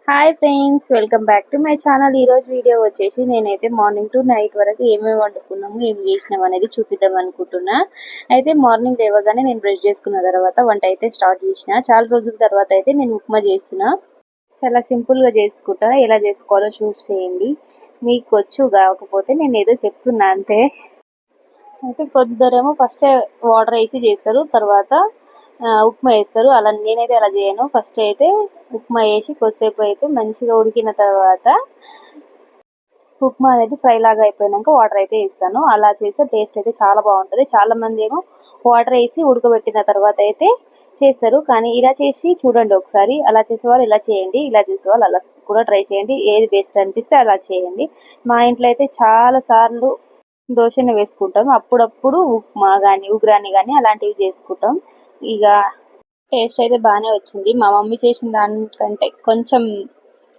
Hi friends, welcome back to my channel. ఈరోజు video వచ్చేసి నేనైతే మార్నింగ్ టు నైట్ వరకు ఏమేమి వండుకున్నాము, ఏం చేసినాము అనేది చూపిద్దాం అనుకుంటున్నా. అయితే మార్నింగ్ లేవగానే నేను బ్రష్ చేసుకున్న తర్వాత వంట అయితే స్టార్ట్ చేసిన. చాలా రోజుల తర్వాత అయితే నేను ఉప్మా చేస్తున్నా. చాలా సింపుల్గా చేసుకుంటా. ఎలా చేసుకోవాలో చూసేయండి. మీకు వచ్చు కాకపోతే నేను ఏదో చెప్తున్నా అంతే. అయితే కొందరేమో ఫస్ట్ వాటర్ వేసి చేస్తారు, తర్వాత ఉప్మా వేస్తారు. అలా నేనైతే అలా చేయను. ఫస్ట్ అయితే ఉప్మా వేసి కొద్దిసేపు అయితే మంచిగా ఉడికిన తర్వాత ఉప్మా అనేది ఫ్రై లాగా అయిపోయినాక వాటర్ అయితే వేస్తాను. అలా చేస్తే టేస్ట్ అయితే చాలా బాగుంటుంది. చాలా మంది ఏమో వాటర్ వేసి ఉడకబెట్టిన తర్వాత అయితే చేస్తారు, కానీ ఇలా చేసి చూడండి ఒకసారి. అలా చేసేవాళ్ళు ఇలా చేయండి, ఇలా చేసేవాళ్ళు అలా కూడా ట్రై చేయండి. ఏది బెస్ట్ అనిపిస్తే అలా చేయండి. మా ఇంట్లో అయితే చాలా సార్లు దోశనే వేసుకుంటాం. అప్పుడప్పుడు ఉప్మా కానీ ఉగ్రాని కానీ అలాంటివి చేసుకుంటాం. ఇక టేస్ట్ అయితే బాగానే వచ్చింది. మా మమ్మీ చేసిన దానికంటే కొంచెం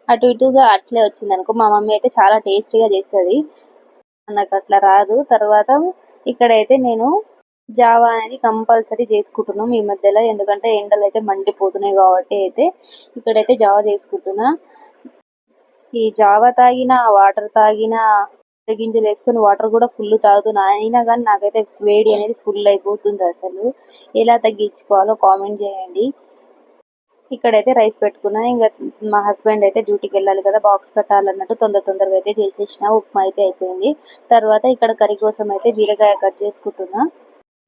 అటు ఇటుగా అట్లే వచ్చింది అనుకో. మా మమ్మీ అయితే చాలా టేస్టీగా చేస్తుంది, నాకు అట్లా రాదు. తర్వాత ఇక్కడైతే నేను జావా అనేది కంపల్సరీ చేసుకుంటున్నాం ఈ మధ్యలో, ఎందుకంటే ఎండలు అయితే మండిపోతున్నాయి కాబట్టి అయితే ఇక్కడైతే జావా చేసుకుంటున్నా. ఈ జావా తాగిన వాటర్ తాగిన గింజలు వేసుకొని వాటర్ కూడా ఫుల్ తాగుతున్నా. అయినా కానీ నాకైతే వేడి అనేది ఫుల్ అయిపోతుంది. అసలు ఎలా తగ్గించుకోవాలో కామెంట్ చేయండి. ఇక్కడైతే రైస్ పెట్టుకున్నా. ఇంకా మా హస్బెండ్ అయితే డ్యూటీకి వెళ్ళాలి కదా, బాక్స్ కట్టాలన్నట్టు తొందరగా అయితే చేసేసిన. ఉప్మా అయితే అయిపోయింది. తర్వాత ఇక్కడ కర్రీ కోసం అయితే బీరకాయ కట్ చేసుకుంటున్నా.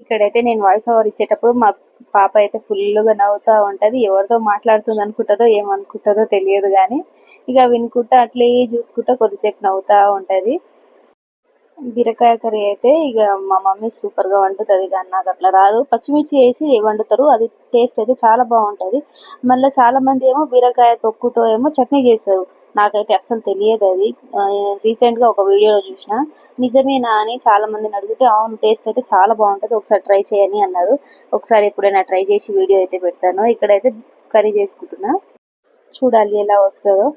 ఇక్కడైతే నేను వాయిస్ ఓవర్ ఇచ్చేటప్పుడు మా పాప అయితే ఫుల్గా నవ్వుతూ ఉంటుంది. ఎవరితో మాట్లాడుతుంది అనుకుంటుందో ఏమనుకుంటుందో తెలియదు, కానీ ఇక వినుకుంటా అట్లే చూసుకుంటా కొద్దిసేపు నవ్వుతూ ఉంటుంది. బీరకాయ కర్రీ అయితే ఇక మా మమ్మీ సూపర్గా వండుతుంది, కానీ నాకు అట్లా రాదు. పచ్చిమిర్చి వేసి వండుతారు, అది టేస్ట్ అయితే చాలా బాగుంటుంది. మళ్ళీ చాలా మంది ఏమో బీరకాయ తొక్కుతో ఏమో చట్నీ చేస్తారు. నాకైతే అస్సలు తెలియదు అది. రీసెంట్గా ఒక వీడియోలో చూసిన. నిజమేనా అని చాలా మందిని అడిగితే అవును, టేస్ట్ అయితే చాలా బాగుంటుంది, ఒకసారి ట్రై చేయని అన్నారు. ఒకసారి ఎప్పుడైనా ట్రై చేసి వీడియో అయితే పెడతాను. ఇక్కడైతే కర్రీ చేసుకుంటున్నా, చూడాలి ఎలా వస్తుందో.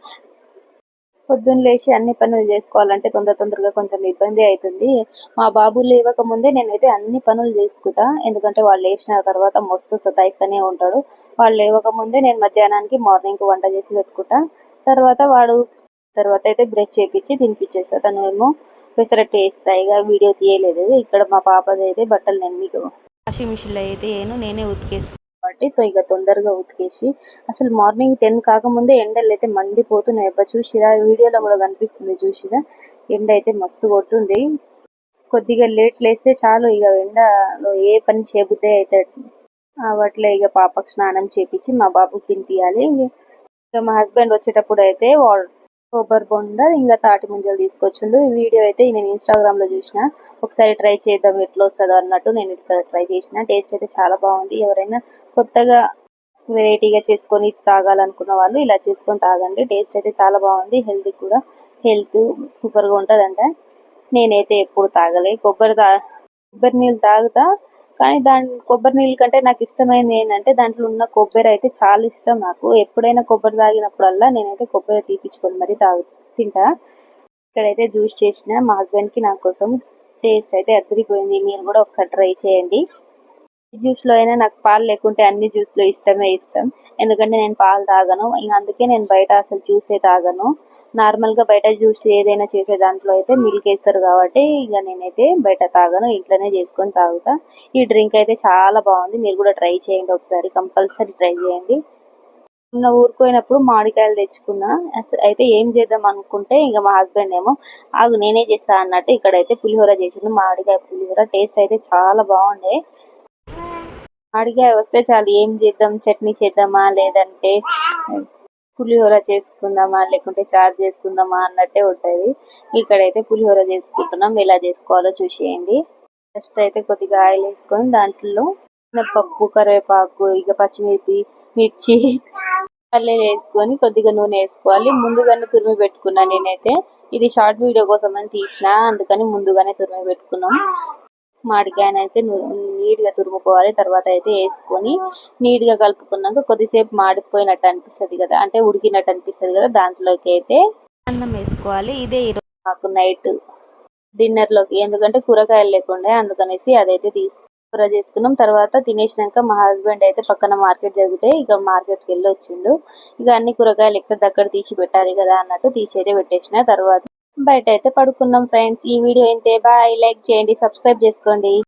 పొద్దున్న లేచి అన్ని పనులు చేసుకోవాలంటే తొందరగా కొంచెం ఇబ్బంది అవుతుంది. మా బాబు లేవక ముందే నేనైతే అన్ని పనులు చేసుకుంటా, ఎందుకంటే వాళ్ళు లేచిన తర్వాత మస్తు సతాయిస్తూనే ఉంటాడు. వాళ్ళు లేవక ముందే నేను మధ్యాహ్నానికి మార్నింగ్ వంట చేసి పెట్టుకుంటా. తర్వాత అయితే బ్రష్ చేపించి తినిపించేస్తా. తను ఏమో పెసరట్టు వేస్తా. ఇక వీడియో తీయలేదు. ఇక్కడ మా పాపది అయితే బట్టలు నేను మీకు వాషింగ్ మిషన్లో అయితే నేనే ఉతికేస్తాను కాబట్టి ఇక తొందరగా ఉతికేసి, అసలు మార్నింగ్ 10 కాకముందే ఎండలు అయితే మండిపోతున్నాయి. చూసిరా, వీడియోలో కూడా కనిపిస్తుంది చూసిరా, ఎండ అయితే మస్తు కొడుతుంది. కొద్దిగా లేట్ లేస్తే చాలు, ఇక ఎండలో ఏ పని చేయబుద్దే అవుతాడు. వాటిలో ఇక పాపకు స్నానం చేపించి మా బాబుకి తినిపియాలి. ఇక మా హస్బెండ్ వచ్చేటప్పుడు అయితే కొబ్బరి బొండ ఇంకా తాటి ముంజలు తీసుకొచ్చిండు. ఈ వీడియో అయితే నేను ఇన్స్టాగ్రామ్ లో చూసిన. ఒకసారి ట్రై చేద్దాం ఎట్లా వస్తుందో అన్నట్టు నేను ఇక్కడ ట్రై చేసిన. టేస్ట్ అయితే చాలా బాగుంది. ఎవరైనా కొత్తగా వెరైటీగా చేసుకొని తాగాలనుకున్న వాళ్ళు ఇలా చేసుకొని తాగండి. టేస్ట్ అయితే చాలా బాగుంది. హెల్త్ సూపర్గా ఉంటుందంట. నేనైతే ఎప్పుడు తాగలే. కొబ్బరి నీళ్ళు తాగుతా, కానీ కొబ్బరి నీళ్ళ కంటే నాకు ఇష్టమైనది ఏంటంటే దాంట్లో ఉన్న కొబ్బరి అయితే చాలా ఇష్టం నాకు. ఎప్పుడైనా కొబ్బరి తాగినప్పుడల్లా నేనైతే కొబ్బరి తీపించుకొని మరి తింటా. ఇక్కడైతే జ్యూస్ చేసిన మా హస్బెండ్ కి నా కోసం. టేస్ట్ అయితే అదిరిపోయింది. మీరు కూడా ఒకసారి ట్రై చేయండి. జ్యూస్ లో అయినా నాకు పాలు లేకుంటే అన్ని జ్యూస్ లో ఇష్టం, ఎందుకంటే నేను పాలు తాగను. ఇంక అందుకే నేను బయట అసలు జ్యూసే తాగను. నార్మల్ గా బయట జ్యూస్ ఏదైనా చేసే దాంట్లో అయితే మిల్క్ వేస్తారు కాబట్టి ఇక నేనైతే బయట తాగను, ఇంట్లోనే చేసుకొని తాగుతా. ఈ డ్రింక్ అయితే చాలా బాగుంది. మీరు కూడా ట్రై చేయండి, ఒకసారి కంపల్సరీ ట్రై చేయండి. మొన్న ఊరుకోయినప్పుడు మామిడికాయలు తెచ్చుకున్నా. అయితే ఏం చేద్దాం అనుకుంటే ఇక మా హస్బెండ్ ఏమో ఆగు నేనే చేస్తా అన్నట్టు ఇక్కడైతే పులిహోర చేసిండు. మామిడికాయ పులిహోర టేస్ట్ అయితే చాలా బాగుండే. మామిడికాయ వస్తే చాలు, ఏం చేద్దాం, చట్నీ చేద్దామా లేదంటే పులిహోర చేసుకుందామా లేకుంటే చారు చేసుకుందామా అన్నట్టే ఉంటుంది. ఇక్కడైతే పులిహోర చేసుకుంటున్నాం. ఎలా చేసుకోవాలో చూసేయండి. ఫస్ట్ అయితే కొద్దిగా ఆయిల్ వేసుకొని దాంట్లో పప్పు, కరివేపాకు, ఇక మిర్చి, పల్లీలు వేసుకొని కొద్దిగా నూనె వేసుకోవాలి. ముందుగానే తురిమి పెట్టుకున్నా నేనైతే. ఇది షార్ట్ వీడియో కోసం అని తీసిన, అందుకని ముందుగానే తురిమి పెట్టుకున్నాం. మామిడికాయనైతే నీట్ గా తురుముకోవాలి. తర్వాత అయితే వేసుకొని నీట్ గా కలుపుకున్నాక కొద్దిసేపు మాడిపోయినట్టు అనిపిస్తుంది కదా, అంటే ఉడికినట్టు అనిపిస్తుంది కదా, దాంట్లోకి అయితే అన్నం వేసుకోవాలి. ఇదే ఈరోజు మాకు నైట్ డిన్నర్ లోకి, ఎందుకంటే కూరగాయలు లేకుండా అందుకనేసి అదైతే కూర చేసుకున్నాం. తర్వాత తినేసినాక మా హస్బెండ్ అయితే పక్కన మార్కెట్ జరిగితే ఇక మార్కెట్కి వెళ్ళి వచ్చిండు. ఇక అన్ని కూరగాయలు ఎక్కడిదక్కడ తీసి పెట్టాలి కదా అన్నట్టు తీసి అయితే పెట్టేసిన. తర్వాత బయట అయితే పడుకున్నాం ఫ్రెండ్స్. ఈ వీడియో అయితే బాయ్, లైక్ చేయండి, సబ్స్క్రైబ్ చేసుకోండి.